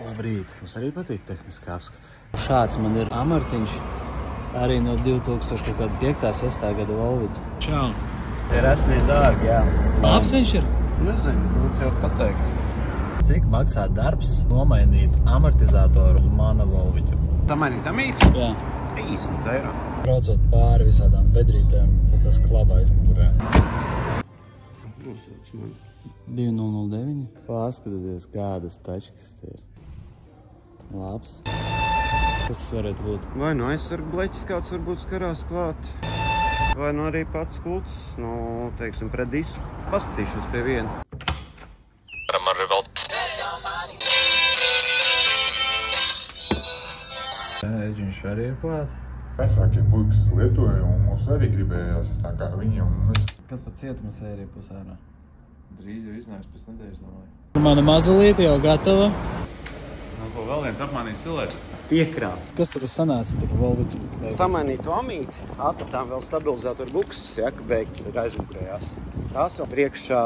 Labrīt, mums arī patīk tehniski apskati. Šāds man ir amartiņš, arī no 2005. gada Volvidu. Čau. Ir esnī dārgi, jā. Labs viņš ir? Nezinu, grūti jau pateikt. Cik maksā darbs nomainīt amortizatoru uz mana Volvidu? Tā mainīt amīt? Jā. 30 eiro. Braucot pāri visādām bedrītēm, kas klabā aizmugurē. Nosauc man. 2009. Paskatieties, kādas tačkas te ir. Labs. Kas tas varētu būt? Vai nu aizsargu bleķis kāds varbūt skarās klāt. Vai nu arī pats kluts, nu, teiksim, pret disku. Paskatīšos pie viena. Eģiņš arī ir klāt. Vecākie puikas lietoja un mums arī gribējās tā kā viņiem. Kad pat cietuma sērija būs ārā? Drīz jau iznāks pēc nedēļas, domāju. Mana mazulīte jau gatava. Nu, ko vēl viens apmānījis cilvēks? Piekrāts. Kas tur sanāca? Tur Volvidu? Samainītu amīti, atratām vēl stabilizātoru bukses, ja, ka beigts ir aizmugurējās. Tās jau priekšā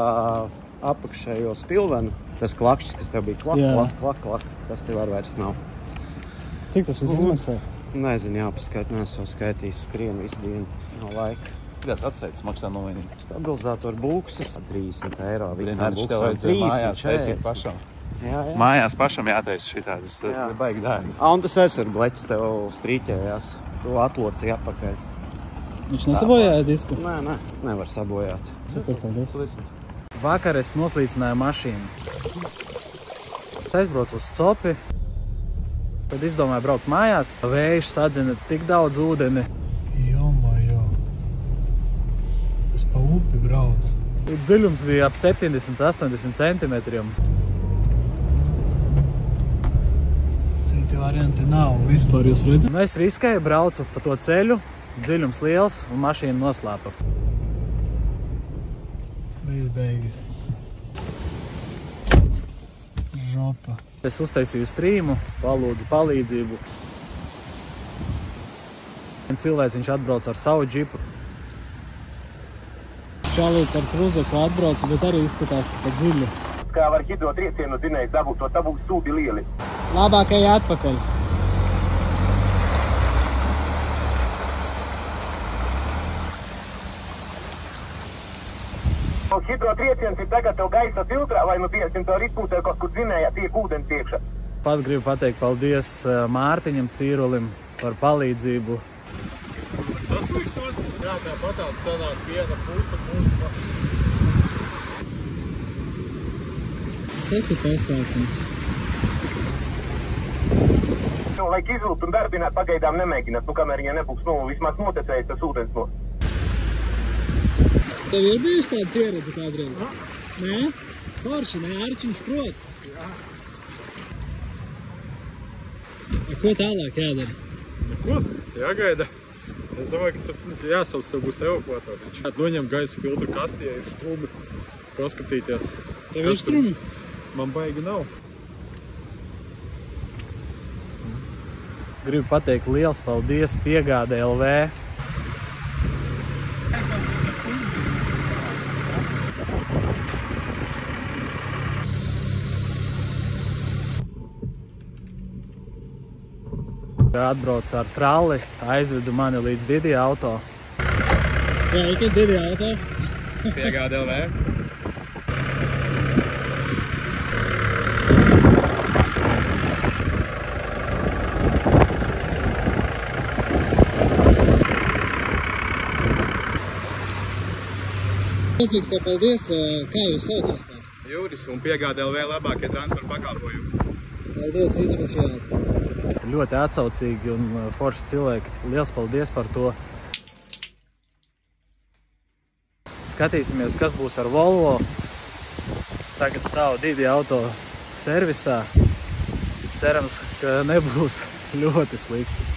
apakšējo spilvenu, tas klakšķis, kas tev bija klak, tas tev vairs nav. Cik tas viss izmaksā? Nezinu, jāpaskait, neesmu skaitījis skrienu visu dienu no laika. Kādās atsaitas maksā nomainīt? Stabilizātoru bukses 30 eiro. Vienkārši tev vajadzēja mājās taisīt pašam. Jā. Mājās pašam jātaisa šitādas, tas baigi dārgi. Un tas aizsargu bleķis tev strīķējās. Tu atlocīji atpakaļ. Viņš nesabojāja disku? Nē, nevar sabojāt. Super, paldies. Vakar es noslīcināju mašīnu. Aizbraucu uz Copi. Tad izdomāju braukt mājās. Vējš sadzina tik daudz ūdeni. Jomajo. Es pa upi braucu. Dziļums bija ap 70–80 centimetriem. Citi varianti nav. Vispār jūs redzat? Es riskēju, braucu pa to ceļu. Dziļums liels un mašīna noslēpa. Beigas. Žopa. Es uztaisīju strīmu, palūdzu palīdzību. Cilvēks viņš atbrauc ar savu džipu. Čalīts ar kruzeku atbrauc, bet arī izskatās, ka pa dziļu. Kā var hidrotriecienu zinējis dabūt, to būs sūdi lieli. Labākai atpakaļ. Hidrotrieciens ir tagad tev gaisa filtrā, vai nu piesim tev izpūtē kaut kur zinējā tiek ūdens iekšā. Pat gribu pateikt paldies Mārtiņam Cīrulim par palīdzību. Saslikstos? Jā, tāpatās sanāk viena puse mūsu. Tas ir pasākums. Nu, laik izlūt un darbināt pagaidām nemēģināt, kamēr viņa nebūs, vismaz notecējis tas ūdens no. Tev ir bijusi tāda pieredze kādreiz? Nē? Forši, ne? Ārčiņš prot? Jā. Ko tālāk jādara? Neko, jāgaida. Es domāju, ka tas jāsauc sev būs evakuatori. Viņš noņem gaisa filtru kastī, ja ir strumi, paskatīties. Tev ir strumi? Man baigi nav. Gribu pateikt liels paldies Piegāde LV. Atbrauc ar tralli, aizvedu mani līdz Didija auto. Sveiki, Didija auto. Piegāde LV. Paldies, tev paldies. Kā jūs sauc vispār? Jūris un Piegāde LV labākie transporta pakalpojumi. Paldies, izručījāt. Ļoti atsaucīgi un forši cilvēki. Liels paldies par to. Skatīsimies, kas būs ar Volvo. Tagad stāv Didija auto servisā. Cerams, ka nebūs ļoti slikti.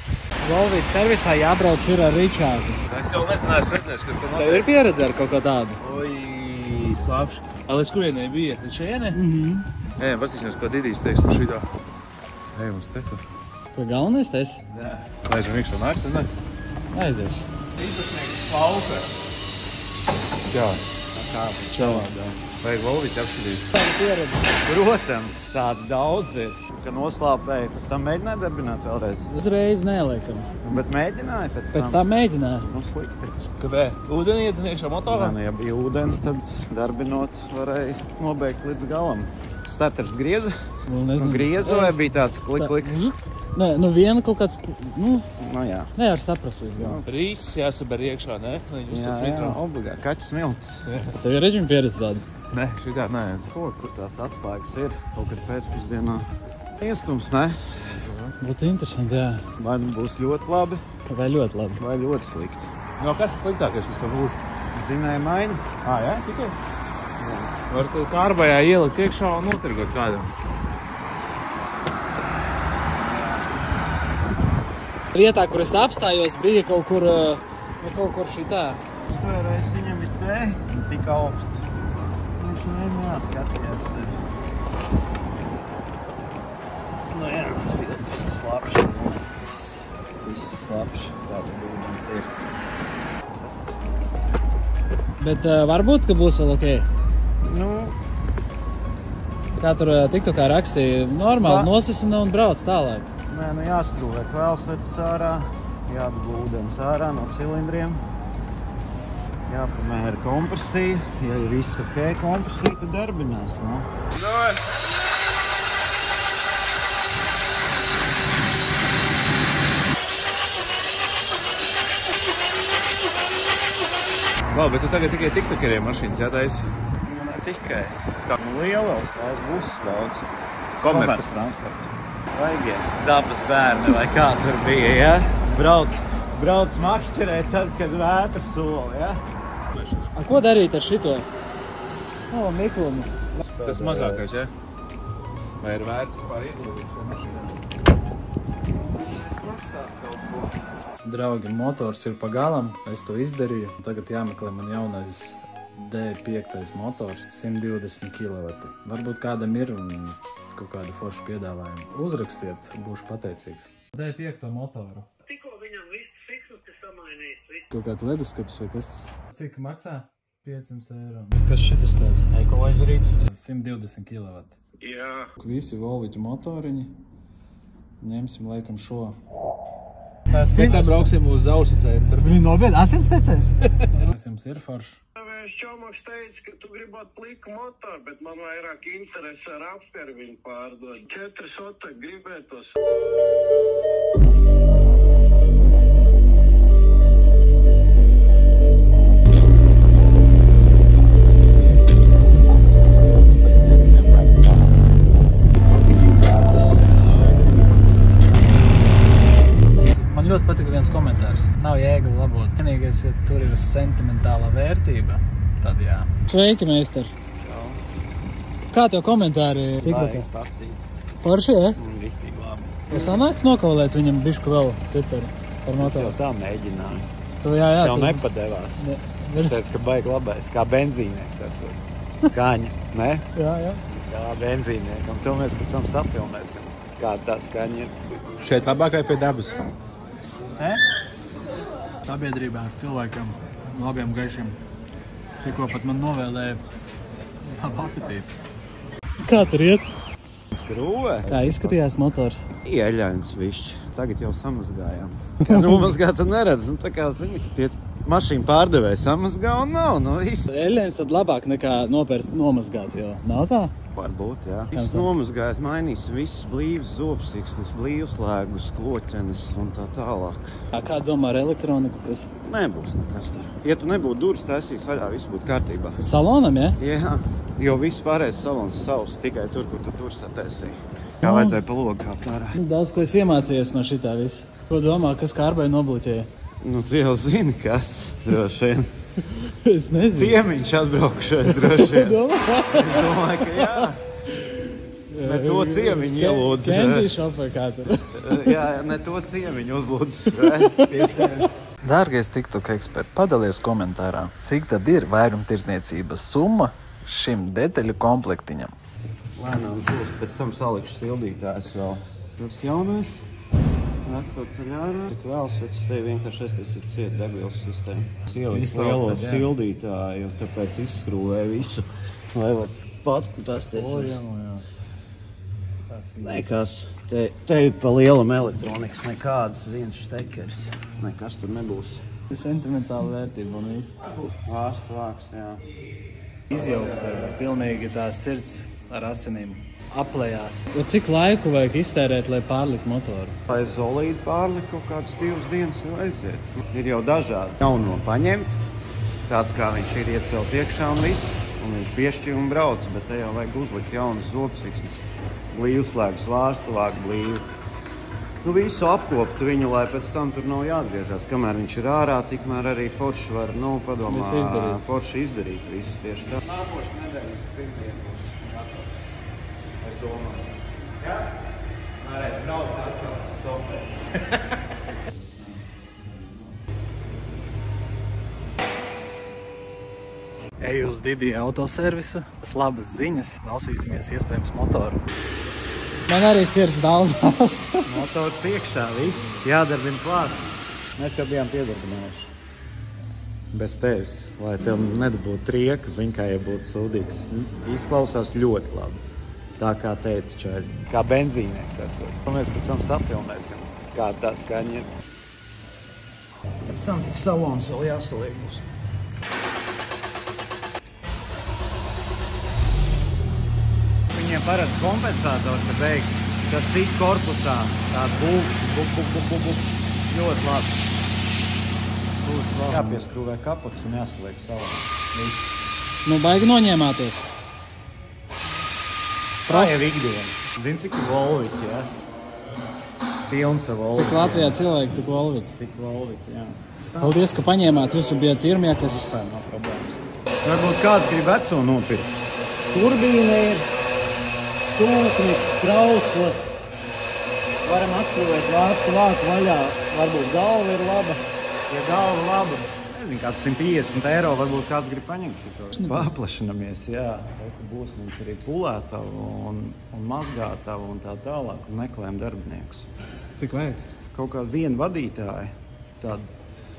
Volvītas servisā jābrauc ir ar Ričārdu. Es jau nezināšu redzēšu, kas tur Tev ir pieredze ar kaut ko tādu? Oi, slāpš. Līdz kurienai bija? Līdz šajienai? Ejam, pasīsimies, ko Didijs teiks par šitā. Ejam uz ceļu. Ko galvenais taisi? Jā. Laižam iekšā nāks, tad ne? Aiziešu. Īpašnieks Pauka. Jā. Čau. Vajag volviķi apskatīt. Tāda pieredze. Protams, tādi daudz ir. Ka noslāpēji, pēc tam mēģināja darbināt vēlreiz. Uzreiz neliekam. Bet mēģināja Pēc tam mēģināja. Nu, slikti. Kāpēc? Ūdeni iedziniekšā motorā? Ja bija ūdens, tad darbinot varēja nobeigt līdz galam. Starters grieza. Grieza vai bija tāds klik. Nē, nu viena kaut kāds, Nu jā. nevar saprast līdz galam. Rīsis jāsaber iekšā, ne? Jā, obligāti. Kaķis milts. Tev ir reģima pieredze tāda? Nē, šitā nē. Kur tās atslēgas ir? Kaut kad pēcpusdienā. Iestums, ne? Būtu interesanti, jā. Vai nu būs ļoti labi, Vai ļoti labi. vai ļoti slikti. No kas ir sliktākais, kas var būt? Zinēja maini. Jā, tikai? Var tu kārbajā ielikt iekšā un notirgot kādam. Vietā, kur es apstājos, bija kaut kur šitā. Toreiz viņam ir te, tik augsts. Viņš neskaties. Nu jā, tas filtrs ir slapš. Viss ir slapš. Tāda ūdens ir. Tas ir slikti. Bet varbūt, ka būs vēl ok. Nu, Kā tur TikTokā rakstīja, normāli nosasina un brauc tālāk. nē, nu jāskrūvē kvēlsvecis ārā, jādabū ūdens ārā no cilindriem. Jāpamēra kompresija. Ja ir viss ok, kompresija, tad darbinās. Nu. Bet tu tagad tikai tiktokeriem mašīnas jātaisi? Nu, ne tikai. Nu, lielos tās būs daudz. Komerces transports. Vaigie dabas bērni vai kā tur bija, ja? Brauc makšķerēt tad, kad vētra sola, ja? A, ko darīt ar šito? Miklumi. Tas mazākais, ja? Vai ir vērts vispār ieguldīt šo mašīnu? Tas maksās kaut ko. Draugi, motors ir pa galam, es to izdarīju. Tagad jāmeklē man jaunais D5 motors, 120 kW. Varbūt kādam ir un kaut kādu foršu piedāvājumu. Uzrakstiet, būšu pateicīgs. D5 motoru. Tikko viņam viss fiksnuti samainījis. Kaut kāds leduskapis vai kas tas? Cik maksā? 500 eiro. Kas šitas tāds? Ekolaižerīts? 120 kW. Jā. Visi volviķu motoriņi. Ņemsim laikam šo. Pēc tam brauksim uz Ausu centru. Viņi nobied asins tecējs? Tas jums ir forši. Čomaks teica, ka tu gribat pliku motoru, bet man vairāk interese ar apskari viņu pārdod. 4 sotak gribētos. Man ļoti patika viens komentārs. Nav jēga labot. Vienīgais, ja tur ir sentimentālā vērtība, tad jā. Sveiki, meistari! Kā tev komentāri TikTokā? Forši, ja? Riktīgi labi. Ja sanāks nokaulēt viņam bišku vēl ciperi par Es motoru? jau tā mēģināju. Tu, jā, Tev tu- nepadevās. Ne, Es teicu, ka baigi labais, kā benzīnieks esot. Skaņa, ne? jā, jā. Kā benzīniekam. To mēs pēc tam safilmēsim. Kāda tā skaņa ir. Šeit labākai pie dabas. Sabiedrībā ar cilvēkiem, labiem gaišiem. Tikko pat man novēlēja labu apetīti. Kā tur iet? Skrūvē. Kā izskatījās motors? Ieļains višķi. Tagad jau samazgājām. Kā nomazgāt, tad neredz. Nu, tā kā zini, ka tie mašīnu pārdevēji samazgā un nav. Nu, viss. Eļļains tad labāk nekā nopērst nomazgāt, jo nav tā? Varbūt, jā. Viss nomazgājās, mainīsim visas blīvas, zobsiksnes, blīvslēgus, kloķenes un tā tālāk. Kā domā ar elektroniku, kas? Nebūs nekas tur. Ja tu nebūtu durvis taisījis vaļā, viss būtu kārtībā. Salonam, ja? Jā, jo viss pārējais salons savs, tikai tur, kur tu durvis attaisīji. Kā vajadzēja pa logu kāpt ārā. Daudz ko es iemācījies no šitā visa. Ko domā, kas kārbai nobloķēja? Nu, tu jau zini, kas droši vien. Es nezinu. Ciemiņš atbraukšais droši vien. Es domāju, ka jā. Ne to ciemiņu ielūdz. Candy shop vai kā tur? Jā, ne to ciemiņu uzlūdz. Dārgais TikTok eksperts, padalies komentārā, cik tad ir vairumtirdzniecības summa šim detaļu komplektiņam. Lēnām būs, pēc tam salikšu sildītājs vēl. Tas jaunais, veco ceļārā. Tik vēl svets te vienkārši es ir cieta degvielas sistēma. Ieliks lielo sildītāju, tāpēc izskrūvēju visu Vai var pat pasties? Nekas. Te pa lielam elektronikas nekādas, viens štekers. Nekas tur nebūs. Sentimentāla vērtība un viss. Vārstu vāks, jā. Izjaukt pilnīgi tās sirds ar asinīm aplējās. Un cik laiku vajag iztērēt, lai pārlikt motoru? Lai zolīti pārlikt kaut kādas 2 dienas aiziet. Ir jau dažādi. Jauno paņemt, tāds kā viņš ir iecelt iekšā un viss. Un viņš piešķir un brauc, bet te jau vajag uzlikt jaunas zobsiksnes. Blīvslēgas, vārstuvāk blīvi. Nu, visu apkopt viņu, lai pēc tam tur nav jāatgriežās. Kamēr viņš ir ārā, tikmēr arī forši var, padomā, forši izdarīt visu tieši tā. Nākošu nedēļas pirmdien būs gatavs. Es domāju. Jā? Varēs braukt atkal. Super. Eju uz Didi autoservisu. Tas labas ziņas. Klausīsimies iespējams motoru. Man arī sirds daudz. Motors iekšā, viss. Jādarbina klāt. Mēs jau bijām piedarbinājuši. Bez tevis, lai tev nedabūtu trieka, zin, kā ja būtu sūdīgs. Izklausās ļoti labi. Tā kā teica čaļi. Kā benzīnieks esot. Un mēs pēc tam safilmēsim, kā tā skaņa ir. Pēc tam tik salons vēl jāsaliek būs. Viņiem parasti kompensātors, ka beigt, kas sit korpusā, tāds būks, ļoti labi. Jāpieskrūvē kapots un jāsaliek salā. Nu, baigi noņēmāties. Tā jau ikdiena. Zini, cik volviķi, jā? Pilns ar volviķi. Cik Latvijā cilvēki tik volviķi? Tik volviķi, jā. Paldies, ka paņēmāt. Jūs bijat pirmie, kas... Nav problēmas. Varbūt kāds grib veco nopirkt. Turbīne ir. Sūknis, trauslas, varam atskrūvēt vārstu vāku vaļā, varbūt galva ir laba, ja galva laba, nezinu, kāds 150 eiro, varbūt kāds grib paņemt šito. Paplašinamies, jā, būs mums arī pulētavu un mazgātavu un tā tālāk, un meklējam darbiniekus. Cik vajag? Kaut kādu vienu vadītāju, tādu,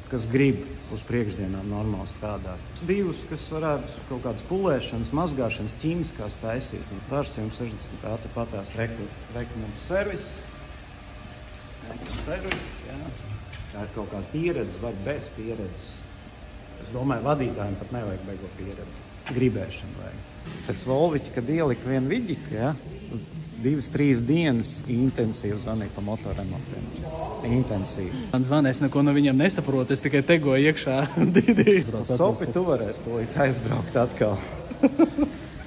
kas grib uz priekšdienām normāli strādāt. Divus, kas varētu kaut kādas pulēšanas, mazgāšanas, ķīmiskās taisīt. Dažs 160 patās rekomendums servis. Jā. Tā ir kaut kāda pieredze, vai bez pieredzes. Es domāju, vadītājiem pat nevajag beigot pieredzi. Gribēšanu vajag. Pēc volviķa, kad ielika vienu viģiku, ja, 2-3 dienas intensīvi zvanīja pa motoremontiem. Intensīvi. Man zvanīja, es neko no viņiem nesaprotu, es tikai tegoju iekšā Didi. Sopi, tu varēsi tūlīt aizbraukt atkal.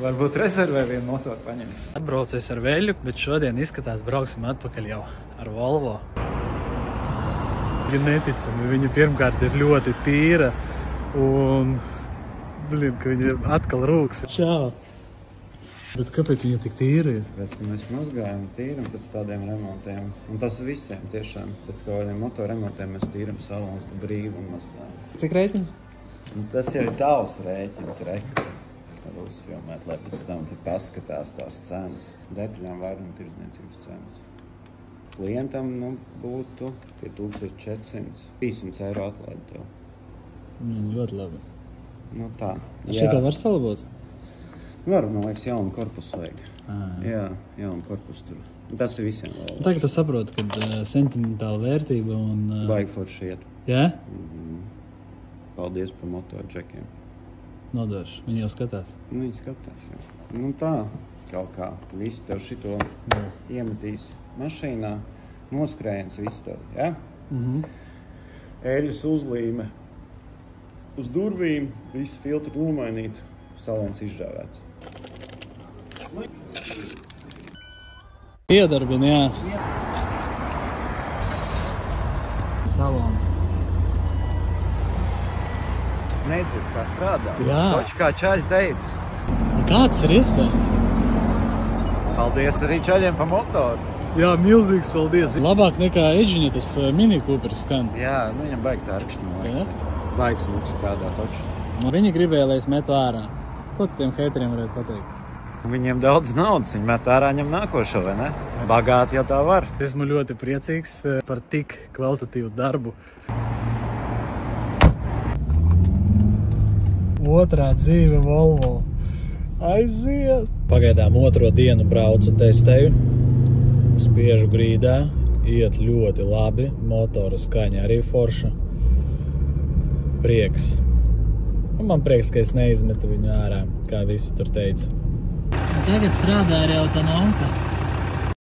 Varbūt rezervē vienu motoru paņemt. Atbraucies ar veļu, bet šodien izskatās brauksim atpakaļ jau ar Volvo. Ja neticami, viņa pirmkārt ir ļoti tīra un, ka viņa atkal rūks. Čau! Bet kāpēc viņa tik tīra ir? Pēc, ka mēs mazgājam tīram pēc tādiem remontiem. Un tas visiem tiešām. Pēc kaut kādiem motoremontiem mēs tīram salonu pa brīvu un mazgājam. Cik rēķins? Un tas jau ir tavs rēķins, Reka. Var uzfilmēt, lai pēc tam te paskatās tās cenas. Detaļām vairuma tirdzniecības cenas. Klientam, būtu pie 1400, 300 eiro atlaidi tev. Ļoti labi. Tā. Šito var salabot? Varu, man liekas, jaunu korpusu vajag. Jā, jaunu korpusu tur. Tas ir visiem vēl. Tagad tu saproti, ka sentimentāla vērtība un... Baigi forši iet. Jā? Paldies par motoru džekiem. Nodošu, viņi jau skatās. Viņi skatās, jā. Tā, kaut kā. Visi tev šito iemetīs mašīnā. Noskrējiens viss tev, jā? Eļas uzlīme uz durvīm, visi filtri nomainīt. Salons izžāvēts. Piedarbina, jā. Salons. Nedzird, kā strādā. Jā. Taču kā čaļi teica. Kāds ir iespējams? Paldies arī čaļiem par motoru. Jā, milzīgs paldies. Labāk nekā Edžiņa tas Mini Cooperis skan. Jā, viņam baigi tārkšķi, man liekas. Baigi smūgi strādā taču. Viņi gribēja, lai es metu ārā. Ko tu tiem heiteriem varētu pateikt? Viņiem daudz naudas, viņi met ārā ņem nākošo, vai ne? Bagāti jau tā var. Esmu ļoti priecīgs par tik kvalitatīvu darbu. Otrā dzīve Volvo. Aiziet! Pagaidām otro dienu braucu, testēju. Spiežu grīdā, iet ļoti labi. Motora skaņa arī forša. Prieks. Un man prieks, ka es neizmetu viņu ārā, kā visi tur teica. Tagad strādā arī autonomka.